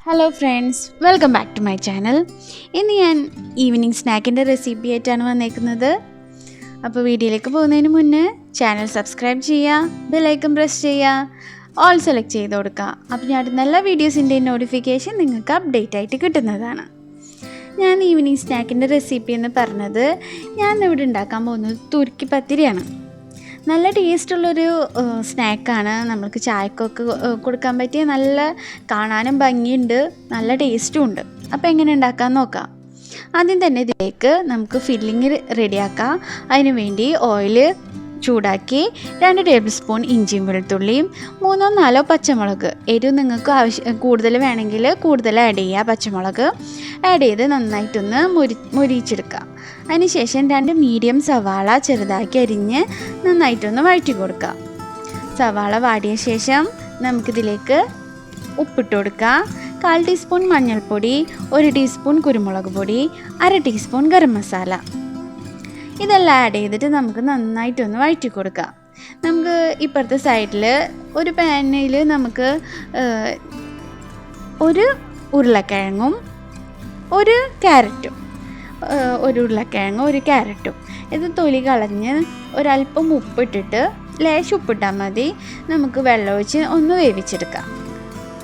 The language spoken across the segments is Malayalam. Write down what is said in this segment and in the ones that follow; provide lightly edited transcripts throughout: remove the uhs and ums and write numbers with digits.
Hello friends, welcome back to my channel. ഇന്ന് ഞാൻ ഈവനിങ് സ്നാക്കിൻ്റെ റെസിപ്പി ആയിട്ടാണ് വന്നേക്കുന്നത്. അപ്പോൾ വീഡിയോയിലേക്ക് പോകുന്നതിന് മുന്നേ ചാനൽ സബ്സ്ക്രൈബ് ചെയ്യുക, ബെല്ലൈക്കൺ പ്രസ് ചെയ്യുക, ഓൾ സെലക്ട് ചെയ്ത് കൊടുക്കുക. അപ്പോൾ ഞാൻ നല്ല വീഡിയോസിൻ്റെ നോട്ടിഫിക്കേഷൻ നിങ്ങൾക്ക് അപ്ഡേറ്റ് ആയിട്ട് കിട്ടുന്നതാണ്. ഞാൻ ഈവനിങ് സ്നാക്കിൻ്റെ റെസിപ്പി എന്ന് പറഞ്ഞത് ഞാൻ ഇവിടെ ഉണ്ടാക്കാൻ പോകുന്നത് തുർക്കി പത്തിരിയാണ്. നല്ല ടേസ്റ്റുള്ളൊരു സ്നാക്കാണ്. നമ്മൾക്ക് ചായക്കൊക്കെ കൊടുക്കാൻ പറ്റിയ നല്ല കാണാനും ഭംഗിയുണ്ട്, നല്ല ടേസ്റ്റും ഉണ്ട്. അപ്പോൾ എങ്ങനെ ഉണ്ടാക്കാൻ നോക്കാം. ആദ്യം തന്നെ ഇതിലേക്ക് നമുക്ക് ഫില്ലിങ് റെഡിയാക്കാം. അതിന് വേണ്ടി ഓയിൽ ചൂടാക്കി 2 ടേബിൾ സ്പൂൺ ഇഞ്ചിയും വെളുത്തുള്ളിയും 3-4 പച്ചമുളക്, എരിവ് നിങ്ങൾക്ക് കൂടുതൽ വേണമെങ്കിൽ കൂടുതൽ ആഡ് ചെയ്യുക. പച്ചമുളക് ആഡ് ചെയ്ത് നന്നായിട്ടൊന്ന് മുരിച്ചെടുക്കുക. അതിനുശേഷം 2 മീഡിയം സവാള ചെറുതാക്കി അരിഞ്ഞ് നന്നായിട്ടൊന്ന് വഴറ്റി കൊടുക്കുക. സവാള വാടിയ ശേഷം നമുക്കിതിലേക്ക് ഉപ്പിട്ട് കൊടുക്കുക. 1/4 ടീസ്പൂൺ മഞ്ഞൾപ്പൊടി, 1 ടീസ്പൂൺ കുരുമുളക് പൊടി, 1/2 ടീസ്പൂൺ ഗരം മസാല, ഇതെല്ലാം ആഡ് ചെയ്തിട്ട് നമുക്ക് നന്നായിട്ടൊന്ന് വഴറ്റി കൊടുക്കാം. നമുക്ക് ഇപ്പുറത്തെ സൈഡിൽ ഒരു പാനിൽ നമുക്ക് 1 ഉരുളക്കിഴങ്ങും 1 ക്യാരറ്റും, 1 ഉരുളക്കിഴങ്ങും 1 ക്യാരറ്റും ഇത് തൊലി കളഞ്ഞ് ഒരല്പം ഉപ്പിട്ടിട്ട്, ലേശം ഉപ്പിട്ടാൽ മതി, നമുക്ക് വെള്ളമൊഴിച്ച് ഒന്ന് വേവിച്ചെടുക്കാം.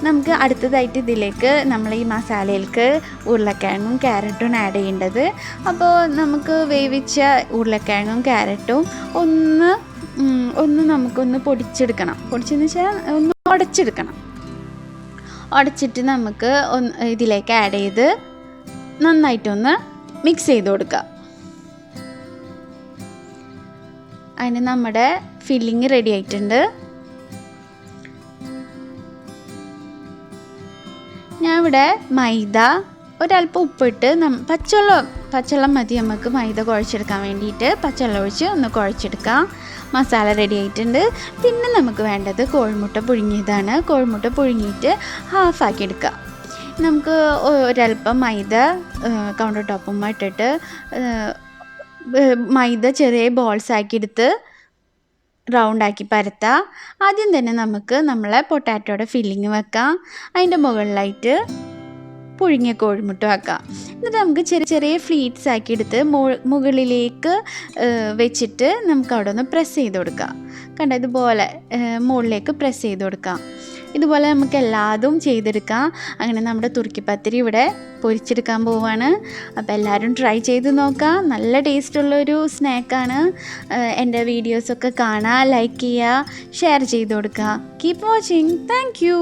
നമുക്ക് അടുത്തതായിട്ട് ഇതിലേക്ക് നമ്മൾ ഈ മസാലയിലേക്ക് ഉരുളക്കിഴങ്ങും ക്യാരറ്റും ആഡ് ചെയ്യേണ്ടത്. അപ്പോൾ നമുക്ക് വേവിച്ച ഉരുളക്കിഴങ്ങും ക്യാരറ്റും ഒന്ന് നമുക്കൊന്ന് പൊടിച്ചെടുക്കണം. പൊടിച്ചെന്ന് വെച്ചാൽ ഒന്ന് ഉടച്ചെടുക്കണം. ഉടച്ചിട്ട് നമുക്ക് ഇതിലേക്ക് ആഡ് ചെയ്ത് നന്നായിട്ടൊന്ന് മിക്സ് ചെയ്ത് കൊടുക്കുക. അതിന് നമ്മുടെ ഫില്ലിങ് റെഡി ആയിട്ടുണ്ട്. ഞാൻ ഇവിടെ മൈദ ഒരല്പം ഉപ്പിട്ട് പച്ചവെള്ളം മതി നമുക്ക് മൈദ കുഴച്ചെടുക്കാൻ വേണ്ടിയിട്ട്. പച്ചവെള്ളം ഒഴിച്ച് ഒന്ന് കുഴച്ചെടുക്കാം. മസാല റെഡി ആയിട്ടുണ്ട്. പിന്നെ നമുക്ക് വേണ്ടത് കോഴിമുട്ട പുഴുങ്ങിയതാണ്. കോഴിമുട്ട പുഴുങ്ങിയിട്ട് ഹാഫാക്കി എടുക്കുക. നമുക്ക് ഒരല്പം മൈദ കൗണ്ടർ ടോപ്പും ഇട്ടിട്ട് മൈദ ചെറിയ ബോൾസ് ആക്കി എടുത്ത് റൗണ്ടാക്കി പരത്താം. ആദ്യം തന്നെ നമുക്ക് നമ്മളെ പൊട്ടാറ്റോയുടെ ഫില്ലിങ് വെക്കാം. അതിൻ്റെ മുകളിലായിട്ട് പുഴുങ്ങിയ കോഴിമുട്ട വെക്കാം. എന്നിട്ട് നമുക്ക് ചെറിയ ചെറിയ ഫ്ലീറ്റ്സ് ആക്കി എടുത്ത് മുകളിലേക്ക് വെച്ചിട്ട് നമുക്ക് അവിടെ ഒന്ന് പ്രസ് ചെയ്ത് കൊടുക്കാം. കണ്ട ഇതുപോലെ മുകളിലേക്ക് പ്രസ് ചെയ്ത് കൊടുക്കാം. ഇതുപോലെ നമുക്ക് എല്ലാതും ചെയ്തെടുക്കാം. അങ്ങനെ നമ്മുടെ തുർക്കി പത്തിരി ഇവിടെ പൊരിച്ചെടുക്കാൻ പോവുകയാണ്. അപ്പോൾ എല്ലാവരും ട്രൈ ചെയ്ത് നോക്കാം. നല്ല ടേസ്റ്റുള്ളൊരു സ്നാക്കാണ്. എൻ്റെ വീഡിയോസൊക്കെ കാണുക, ലൈക്ക് ചെയ്യുക, ഷെയർ ചെയ്ത് കൊടുക്കുക. Keep watching. Thank you.